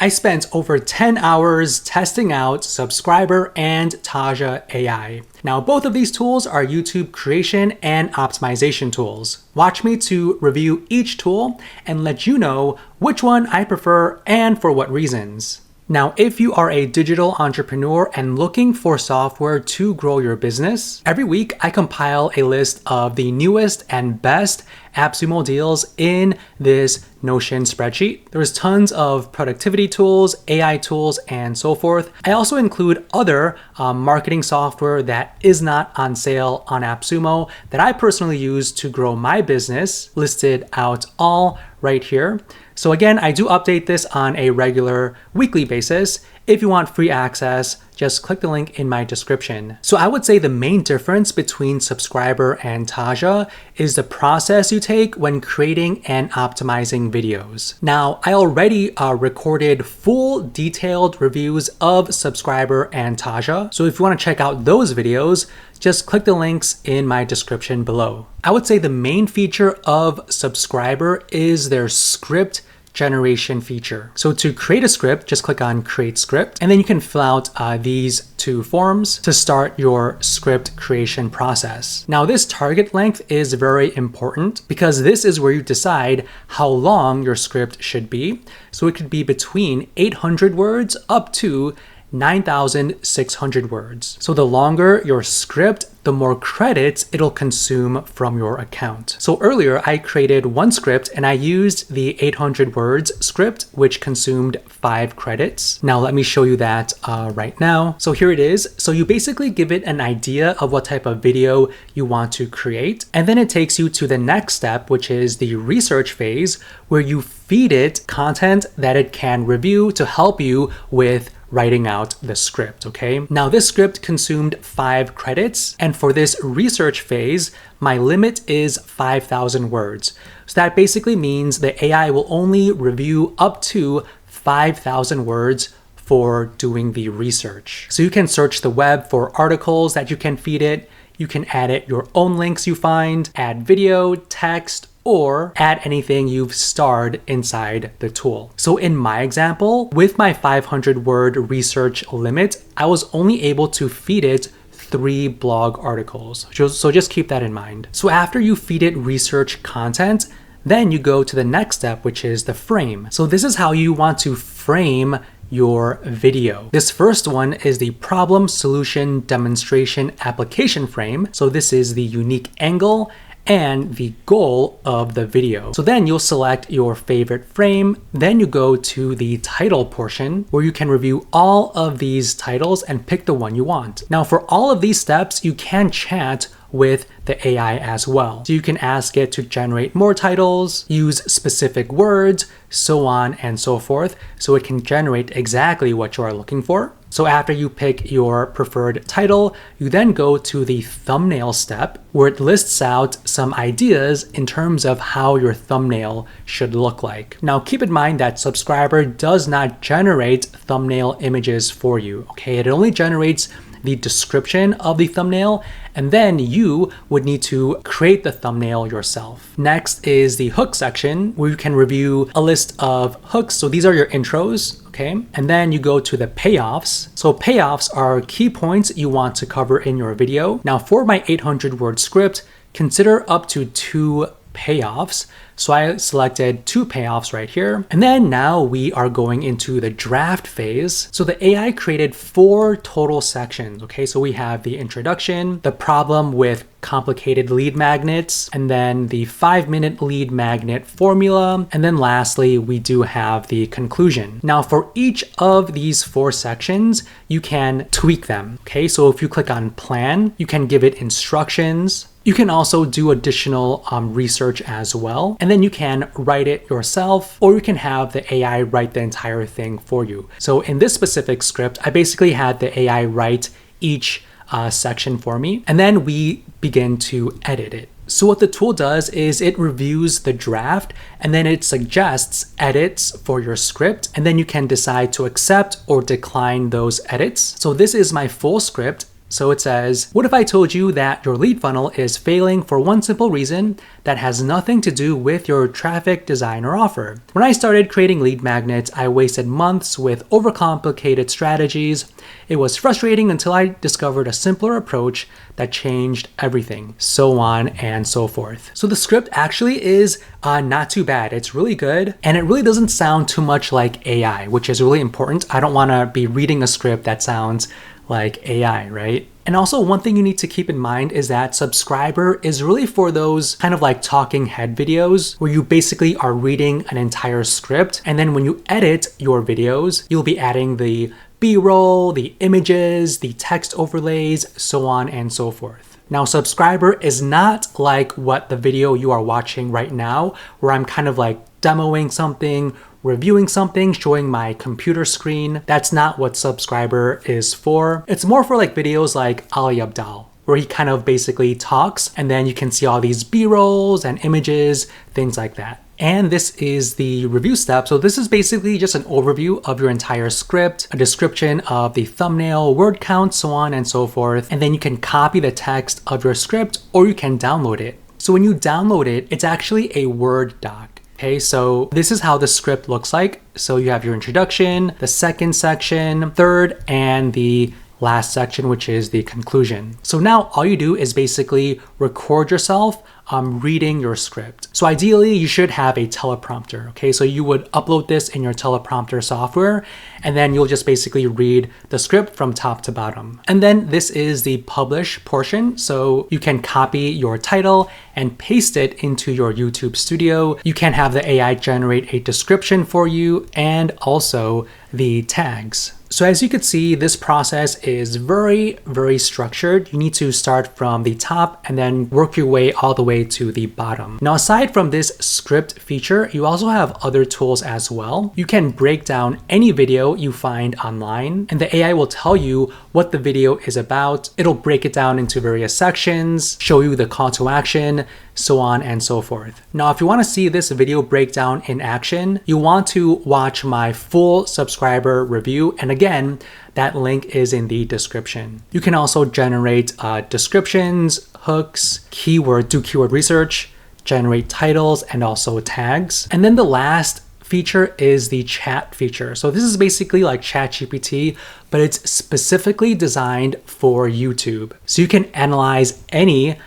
I spent over 10 hours testing out Subscriber and TAJA AI. Now, both of these tools are YouTube creation and optimization tools. Watch me to review each tool and let you know which one I prefer and for what reasons. Now, if you are a digital entrepreneur and looking for software to grow your business, every week I compile a list of the newest and best AppSumo deals in this Notion spreadsheet. There's tons of productivity tools, AI tools, and so forth. I also include other marketing software that is not on sale on AppSumo that I personally use to grow my business, listed out all right here. So again, I do update this on a regular weekly basis. If you want free access, just click the link in my description. So I would say the main difference between Subscriber and TAJA is the process you take when creating and optimizing videos. Now, I already recorded full detailed reviews of Subscriber and TAJA. So if you want to check out those videos, just click the links in my description below. I would say the main feature of Subscriber is their script generation feature. So to create a script, just click on Create Script, and then you can fill out these two forms to start your script creation process. Now, this target length is very important because this is where you decide how long your script should be. So it could be between 800 words up to 9,600 words. So the longer your script, the more credits it'll consume from your account. So earlier I created one script and I used the 800 words script, which consumed 5 credits. Now let me show you that right now. So here it is. So you basically give it an idea of what type of video you want to create. And then it takes you to the next step, which is the research phase, where you feed it content that it can review to help you with writing out the script, okay? Now this script consumed 5 credits, and for this research phase, my limit is 5,000 words. So that basically means the AI will only review up to 5,000 words for doing the research. So you can search the web for articles that you can feed it. You can edit your own links you find, add video, text, or add anything you've starred inside the tool. So in my example, with my 500 word research limit, I was only able to feed it 3 blog articles. So just keep that in mind. So after you feed it research content, then you go to the next step, which is the frame. So this is how you want to frame your video. This first one is the problem solution demonstration application frame. So this is the unique angle and the goal of the video. So then you'll select your favorite frame. Then you go to the title portion where you can review all of these titles and pick the one you want. Now for all of these steps, you can chat with the AI as well. So you can ask it to generate more titles, use specific words, so on and so forth, so it can generate exactly what you are looking for. So after you pick your preferred title, you then go to the thumbnail step where it lists out some ideas in terms of how your thumbnail should look like. Now keep in mind that Subscriber does not generate thumbnail images for you, okay? It only generates the description of the thumbnail, and then you would need to create the thumbnail yourself. Next is the hook section where you can review a list of hooks. So these are your intros, okay? And then you go to the payoffs. So payoffs are key points you want to cover in your video. Now for my 800 word script, consider up to 2 payoffs. So I selected 2 payoffs right here. And then now we are going into the draft phase. So the AI created 4 total sections. Okay, so we have the introduction, the problem with complicated lead magnets, and then the 5-minute lead magnet formula. And then lastly, we do have the conclusion. Now for each of these 4 sections, you can tweak them. Okay, so if you click on plan, you can give it instructions. You can also do additional research as well. And then you can write it yourself, or you can have the AI write the entire thing for you. So in this specific script, I basically had the AI write each section for me, and then we begin to edit it. So what the tool does is it reviews the draft and then it suggests edits for your script, and then you can decide to accept or decline those edits. So this is my full script. So it says, what if I told you that your lead funnel is failing for one simple reason that has nothing to do with your traffic, design, or offer? When I started creating lead magnets, I wasted months with overcomplicated strategies. It was frustrating until I discovered a simpler approach that changed everything, so on and so forth. So the script actually is not too bad. It's really good, and it really doesn't sound too much like AI, which is really important. I don't want to be reading a script that sounds like AI, right? And also one thing you need to keep in mind is that subscriber is really for those kind of like talking head videos where you basically are reading an entire script. And then when you edit your videos, you'll be adding the B-roll, the images, the text overlays, so on and so forth. Now, subscriber is not like what the video you are watching right now, where I'm kind of like demoing something, reviewing something, showing my computer screen. That's not what subscriber is for. It's more for like videos like Ali Abdaal, where he kind of basically talks and then you can see all these B-rolls and images, things like that. And this is the review step. So this is basically just an overview of your entire script, a description of the thumbnail, word count, so on and so forth. And then you can copy the text of your script or you can download it. So when you download it, it's actually a Word doc. Okay, so this is how the script looks like. So you have your introduction, the second section, third, and the last section, which is the conclusion. So now all you do is basically record yourself reading your script. So ideally you should have a teleprompter. Okay, so you would upload this in your teleprompter software and then you'll just basically read the script from top to bottom. And then this is the publish portion. So you can copy your title and paste it into your YouTube studio. You can have the AI generate a description for you and also the tags. So as you can see, this process is very, very structured. You need to start from the top and then work your way all the way to the bottom. Now, aside from this script feature, you also have other tools as well. You can break down any video you find online and the AI will tell you what the video is about. It'll break it down into various sections, show you the call to action, so on and so forth. Now, if you want to see this video breakdown in action, you want to watch my full subscriber review. And again, that link is in the description. You can also generate descriptions, hooks, do keyword research, generate titles, and also tags. And then the last feature is the chat feature. So this is basically like ChatGPT, but it's specifically designed for YouTube. So you can analyze any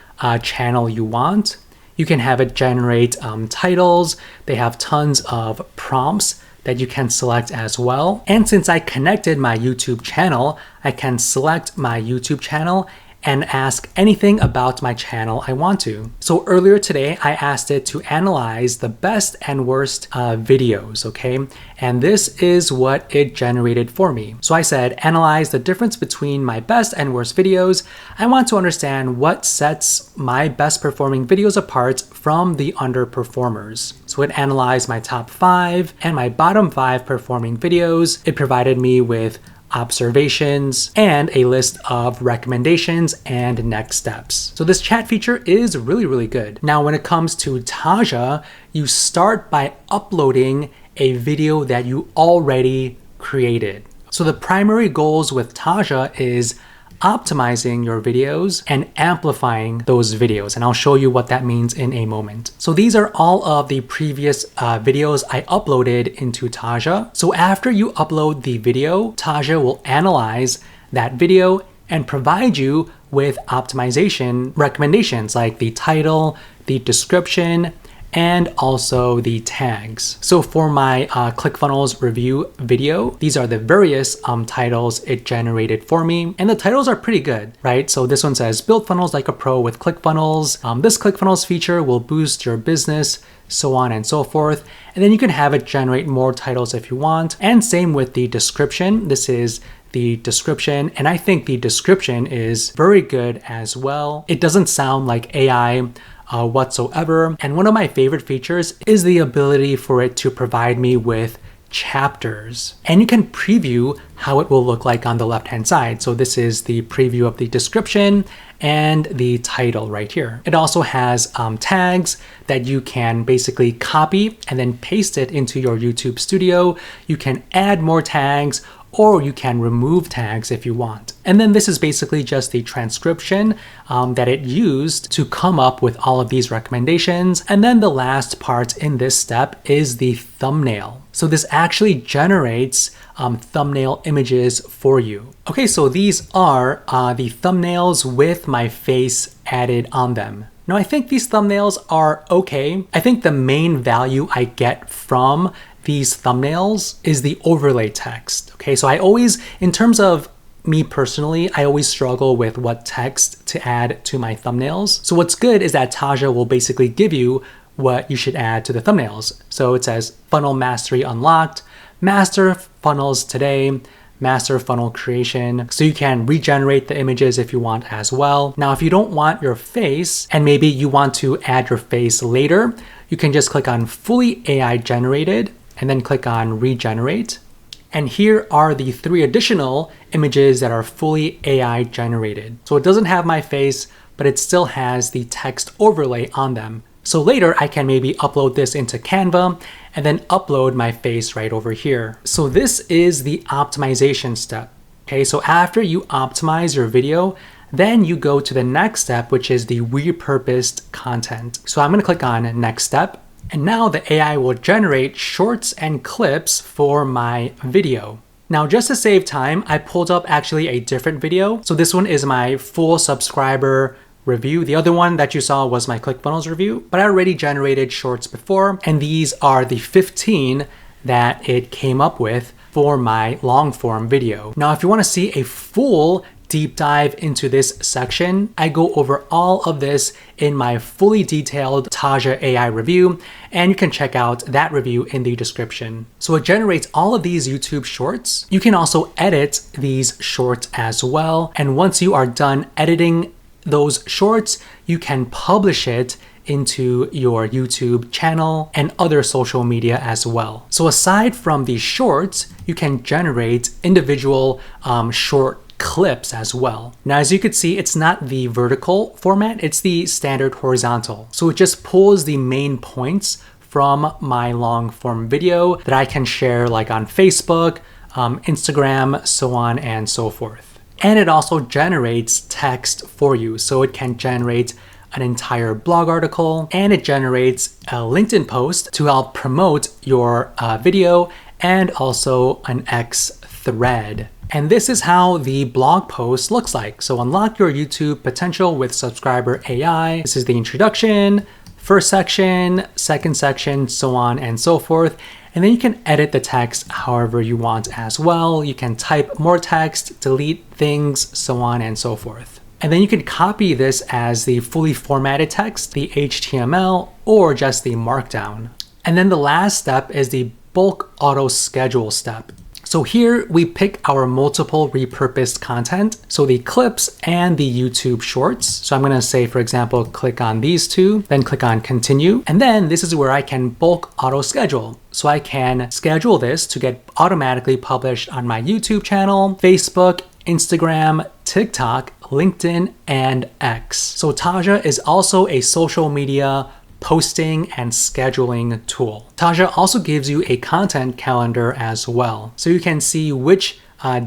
channel you want. You can have it generate titles. They have tons of prompts that you can select as well. And since I connected my YouTube channel, I can select my YouTube channel and ask anything about my channel I want to. So earlier today, I asked it to analyze the best and worst videos, okay? And this is what it generated for me. So I said, analyze the difference between my best and worst videos. I want to understand what sets my best performing videos apart from the underperformers. So it analyzed my top 5 and my bottom 5 performing videos. It provided me with observations and a list of recommendations and next steps. So this chat feature is really, really good. Now, when it comes to TAJA, you start by uploading a video that you already created. So the primary goals with TAJA is optimizing your videos and amplifying those videos. And I'll show you what that means in a moment. So these are all of the previous videos I uploaded into TAJA. So after you upload the video, TAJA will analyze that video and provide you with optimization recommendations like the title, the description, and also the tags. So for my ClickFunnels review video, these are the various titles it generated for me. And the titles are pretty good, right? So this one says, build funnels like a pro with ClickFunnels. This ClickFunnels feature will boost your business, so on and so forth. And then you can have it generate more titles if you want. And same with the description. This is the description, and I think the description is very good as well. It doesn't sound like AI whatsoever. And one of my favorite features is the ability for it to provide me with chapters. And you can preview how it will look like on the left-hand side. So this is the preview of the description and the title right here. It also has tags that you can basically copy and then paste it into your YouTube studio. You can add more tags or you can remove tags if you want. And then this is basically just the transcription that it used to come up with all of these recommendations. And then the last part in this step is the thumbnail. So this actually generates thumbnail images for you. Okay, so these are the thumbnails with my face added on them. Now, I think these thumbnails are okay. I think the main value I get from these thumbnails is the overlay text. Okay, so I always, in terms of me personally, I always struggle with what text to add to my thumbnails. So what's good is that TAJA will basically give you what you should add to the thumbnails. So it says funnel mastery unlocked, master funnels today, master funnel creation. So you can regenerate the images if you want as well. Now, if you don't want your face and maybe you want to add your face later, you can just click on fully AI generated and then click on regenerate. And here are the 3 additional images that are fully AI generated. So it doesn't have my face, but it still has the text overlay on them. So later I can maybe upload this into Canva and then upload my face right over here. So this is the optimization step. Okay, so after you optimize your video, then you go to the next step, which is the repurposed content. So I'm gonna click on next step. And now the AI will generate shorts and clips for my video. Now, just to save time, I pulled up actually a different video. So this one is my full subscriber review. The other one that you saw was my ClickFunnels review, but I already generated shorts before, and these are the 15 that it came up with for my long form video. Now, if you want to see a full deep dive into this section, I go over all of this in my fully detailed TAJA AI review, and you can check out that review in the description. So it generates all of these YouTube shorts. You can also edit these shorts as well. And once you are done editing those shorts, you can publish it into your YouTube channel and other social media as well. So aside from these shorts, you can generate individual short clips as well. Now, as you can see, it's not the vertical format, it's the standard horizontal. So it just pulls the main points from my long form video that I can share like on Facebook, Instagram, so on and so forth. And it also generates text for you. So it can generate an entire blog article, and it generates a LinkedIn post to help promote your video, and also an X thread. And this is how the blog post looks like. So unlock your YouTube potential with Subscriber AI. This is the introduction, first section, second section, so on and so forth. And then you can edit the text however you want as well. You can type more text, delete things, so on and so forth. And then you can copy this as the fully formatted text, the HTML, or just the Markdown. And then the last step is the bulk auto schedule step. So here we pick our multiple repurposed content, so the clips and the YouTube shorts. So I'm gonna say, for example, click on these two, then click on continue. And then this is where I can bulk auto schedule. So I can schedule this to get automatically published on my YouTube channel, Facebook, Instagram, TikTok, LinkedIn, and X. So TAJA is also a social media posting and scheduling tool. TAJA also gives you a content calendar as well. So you can see which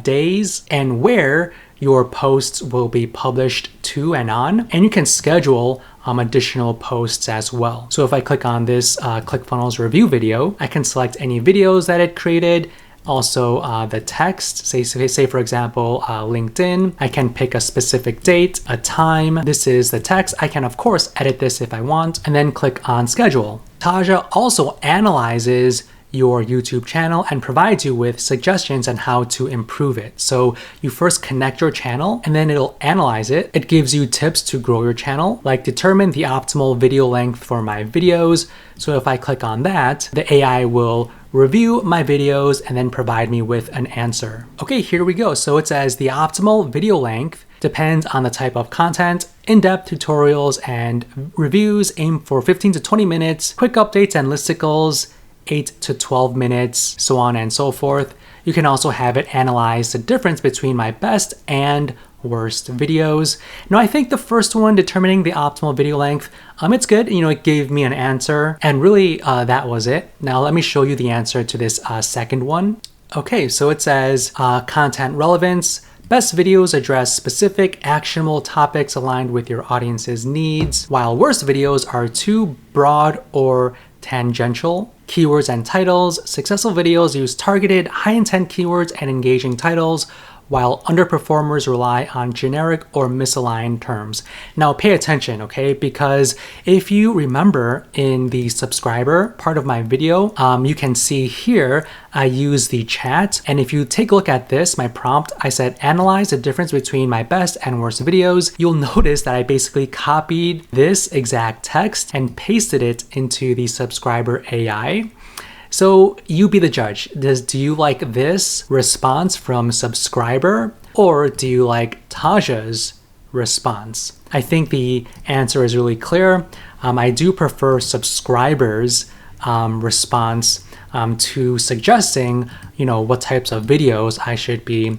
days and where your posts will be published to and on, and you can schedule additional posts as well. So if I click on this ClickFunnels review video, I can select any videos that it created. Also the text, say for example, LinkedIn. I can pick a specific date, a time. This is the text. I can of course edit this if I want, and then click on schedule. TAJA also analyzes your YouTube channel and provides you with suggestions on how to improve it. So you first connect your channel and then it'll analyze it. It gives you tips to grow your channel, like determine the optimal video length for my videos. So if I click on that, the AI will review my videos and then provide me with an answer. Okay, here we go. So it says the optimal video length depends on the type of content. In-depth tutorials and reviews aim for 15 to 20 minutes. Quick updates and listicles, 8 to 12 minutes, so on and so forth. You can also have it analyze the difference between my best and worst videos. Now, I think the first one, determining the optimal video length, it's good. It gave me an answer, and really that was it. Now let me show you the answer to this second one. Okay, so it says content relevance, Best videos address specific, actionable topics aligned with your audience's needs, while worst videos are too broad or tangential. Keywords and titles. Successful videos use targeted, high-intent keywords and engaging titles, while underperformers rely on generic or misaligned terms. Now pay attention, okay? Because if you remember in the subscriber part of my video, you can see here, I use the chat. And if you take a look at this, my prompt, I said, analyze the difference between my best and worst videos. You'll notice that I basically copied this exact text and pasted it into the subscriber AI. So you be the judge. Do you like this response from subscriber, or do you like Taja's response? I think the answer is really clear. I do prefer subscribers' response to suggesting, what types of videos I should be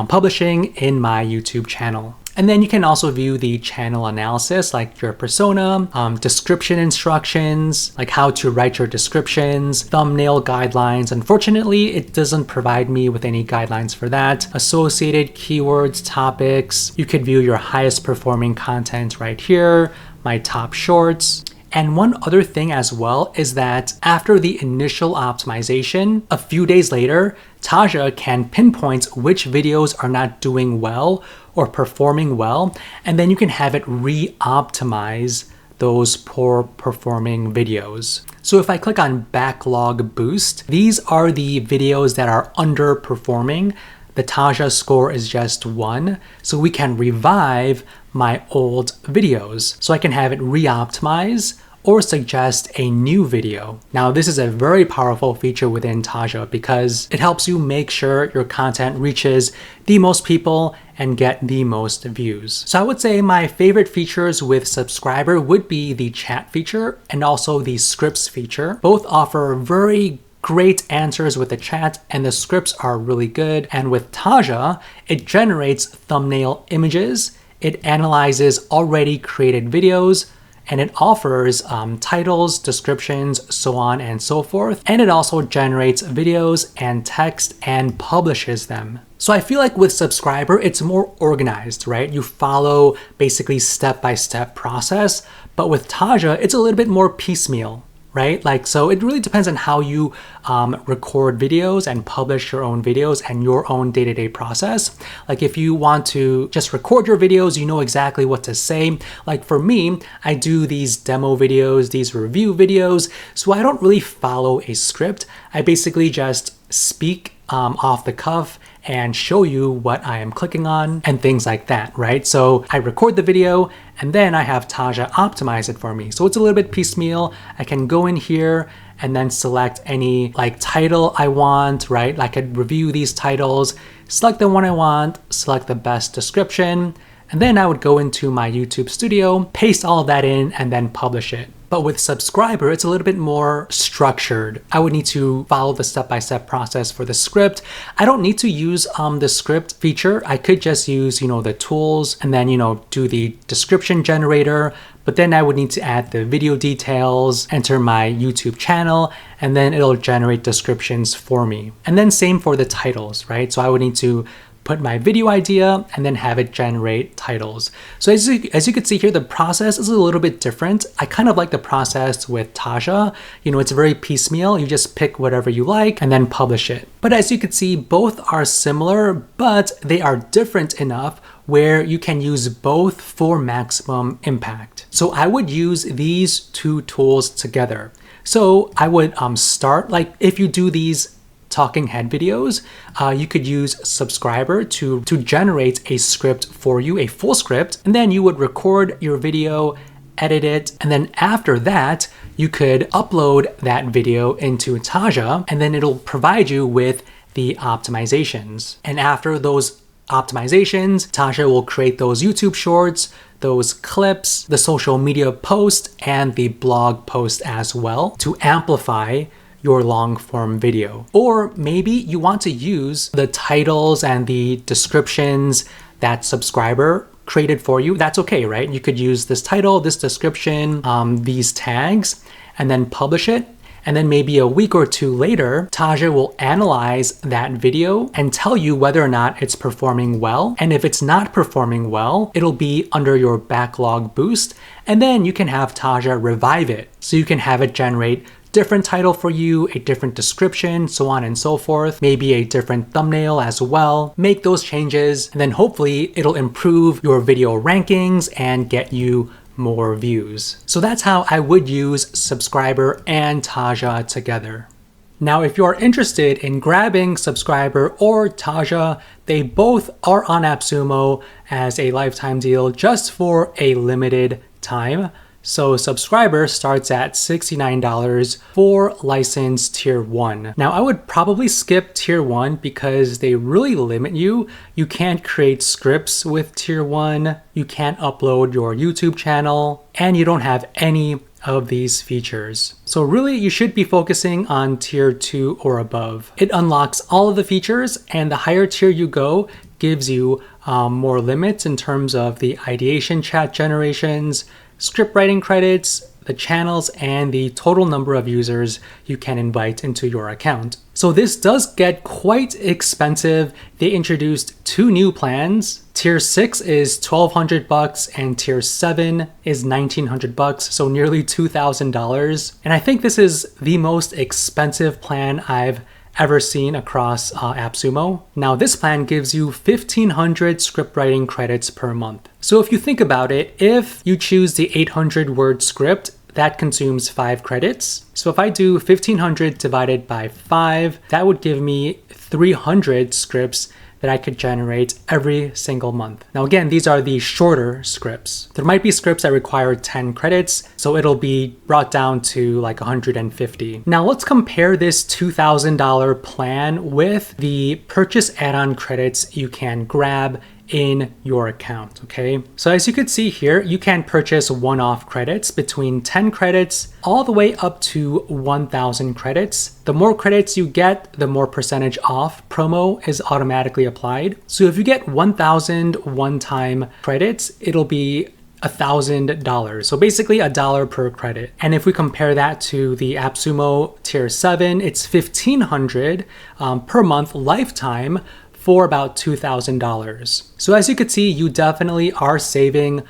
publishing in my YouTube channel. And then you can also view the channel analysis, like your persona, description instructions, like how to write your descriptions, thumbnail guidelines. Unfortunately, it doesn't provide me with any guidelines for that. Associated keywords, topics. You could view your highest performing content right here, my top shorts. And one other thing as well is that after the initial optimization, a few days later, Taja can pinpoint which videos are not doing well or performing well, and then you can have it re-optimize those poor performing videos. So if I click on Backlog Boost, these are the videos that are underperforming. The Taja score is just 1, so we can revive my old videos. So I can have it re-optimize or suggest a new video. Now, this is a very powerful feature within Taja because it helps you make sure your content reaches the most people and get the most views. So I would say my favorite features with subscriber would be the chat feature and also the scripts feature. Both offer very great answers with the chat, and the scripts are really good. And with Taja, it generates thumbnail images, it analyzes already created videos, and it offers titles, descriptions, so on and so forth. And it also generates videos and text and publishes them. So I feel like with subscriber, it's more organized, right? You follow basically step-by-step process, but with Taja, it's a little bit more piecemeal, right? So it really depends on how you record videos and publish your own videos and your own day-to-day process. Like if you want to just record your videos, you know exactly what to say. Like for me, I do these demo videos, these review videos, so I don't really follow a script. I basically just speak off the cuff and show you what I am clicking on and things like that, right? So I record the video and then I have Taja optimize it for me. So it's a little bit piecemeal. I can go in here and then select any title I want, right? I could review these titles, select the one I want, select the best description, and then I would go into my YouTube studio, paste all of that in, and then publish it. But with subscriber, it's a little bit more structured. I would need to follow the step-by-step process for the script. I don't need to use the script feature. I could just use, the tools and then, do the description generator. But then I would need to add the video details, enter my YouTube channel, and then it'll generate descriptions for me. And then same for the titles, right? So I would need to put my video idea and then have it generate titles. So as you can see here, the process is a little bit different. I kind of like the process with Taja. It's very piecemeal. You just pick whatever you like and then publish it. But as you can see, both are similar, but they are different enough where you can use both for maximum impact. So I would use these two tools together. So I would start, if you do these talking head videos, you could use subscriber to generate a script for you, a full script, and then you would record your video, edit it, and then after that, you could upload that video into Taja, and then it'll provide you with the optimizations. And after those optimizations, Taja will create those YouTube shorts, those clips, the social media post, and the blog post as well to amplify your long form video. Or maybe you want to use the titles and the descriptions that subscriber created for you. That's okay, right? You could use this title, this description, these tags, and then publish it. And then maybe a week or two later, TAJA will analyze that video and tell you whether or not it's performing well. And if it's not performing well, it'll be under your backlog boost. And then you can have TAJA revive it. So you can have it generate different title for you, a different description, so on and so forth, maybe a different thumbnail as well. Make those changes, and then hopefully it'll improve your video rankings and get you more views. So that's how I would use Subscriber and TAJA together. Now, if you're interested in grabbing Subscriber or TAJA, they both are on AppSumo as a lifetime deal just for a limited time. So Subscriber starts at $69 for license tier 1. Now I would probably skip tier 1 because they really limit you. You can't create scripts with tier 1, you can't upload your YouTube channel, and you don't have any of these features. So really you should be focusing on tier 2 or above. It unlocks all of the features, and the higher tier you go gives you more limits in terms of the ideation chat generations, script writing credits, the channels, and the total number of users you can invite into your account. So this does get quite expensive. They introduced 2 new plans. Tier 6 is $1,200 and Tier 7 is $1,900, so nearly $2,000. And I think this is the most expensive plan I've ever seen across AppSumo. Now this plan gives you 1,500 script writing credits per month. So if you think about it, if you choose the 800 word script, that consumes 5 credits. So if I do 1,500 divided by 5, that would give me 300 scripts that I could generate every single month. Now again, these are the shorter scripts. There might be scripts that require 10 credits, so it'll be brought down to like 150. Now let's compare this $2,000 plan with the purchase add-on credits you can grab in your account, okay? So as you could see here, you can purchase one-off credits between 10 credits all the way up to 1,000 credits. The more credits you get, the more percentage off promo is automatically applied. So if you get 1,000 one-time credits, it'll be $1,000. So basically $1 per credit. And if we compare that to the AppSumo Tier 7, it's $1,500 per month lifetime for about $2,000. So as you could see, you definitely are saving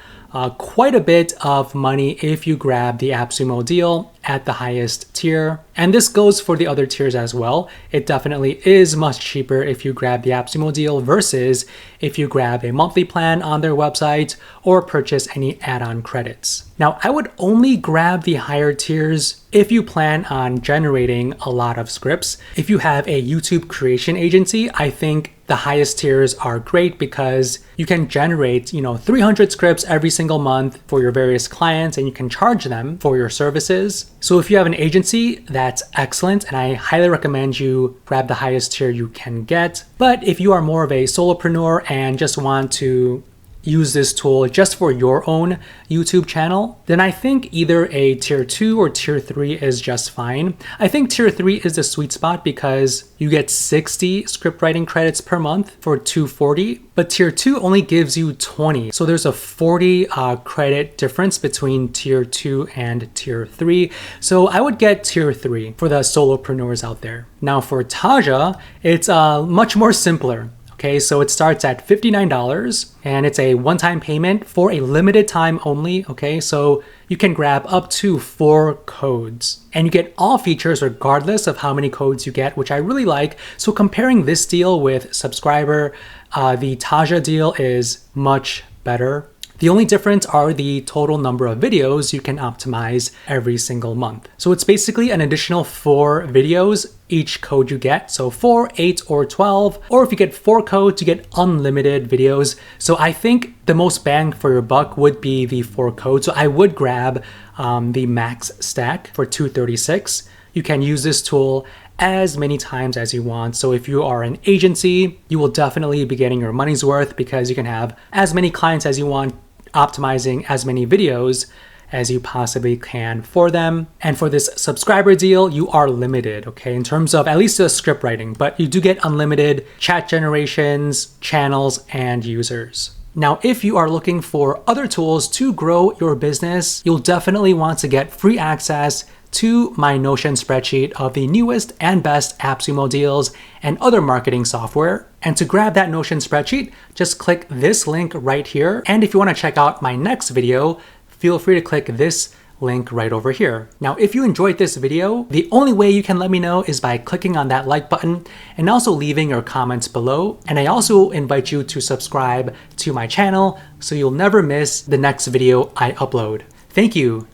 quite a bit of money if you grab the AppSumo deal at the highest tier. And this goes for the other tiers as well. It definitely is much cheaper if you grab the AppSumo deal versus if you grab a monthly plan on their website or purchase any add-on credits. Now, I would only grab the higher tiers if you plan on generating a lot of scripts. If you have a YouTube creation agency, I think the highest tiers are great because you can generate, 300 scripts every single month for your various clients, and you can charge them for your services. So if you have an agency, that's excellent, and I highly recommend you grab the highest tier you can get. But if you are more of a solopreneur and just want to use this tool just for your own YouTube channel, then I think either a tier 2 or tier 3 is just fine. I think tier 3 is the sweet spot because you get 60 script writing credits per month for $240, but tier 2 only gives you 20. So there's a 40 credit difference between tier 2 and tier 3. So I would get tier 3 for the solopreneurs out there. Now for TAJA, it's much more simpler. Okay, so it starts at $59 and it's a one-time payment for a limited time only. Okay, so you can grab up to 4 codes and you get all features regardless of how many codes you get, which I really like. So comparing this deal with Subscriber, the TAJA deal is much better. The only difference are the total number of videos you can optimize every single month. So it's basically an additional 4 videos each code you get. So 4, 8, or 12, or if you get 4 codes, you get unlimited videos. So I think the most bang for your buck would be the 4 codes. So I would grab the max stack for $236. You can use this tool as many times as you want. So if you are an agency, you will definitely be getting your money's worth because you can have as many clients as you want, optimizing as many videos as you possibly can for them. And for this Subscriber deal, you are limited, okay, in terms of at least the script writing, but you do get unlimited chat generations, channels, and users. Now, if you are looking for other tools to grow your business, you'll definitely want to get free access to my Notion spreadsheet of the newest and best AppSumo deals and other marketing software. And to grab that Notion spreadsheet, just click this link right here. And if you want to check out my next video, feel free to click this link right over here. Now, if you enjoyed this video, the only way you can let me know is by clicking on that like button and also leaving your comments below. And I also invite you to subscribe to my channel so you'll never miss the next video I upload. Thank you.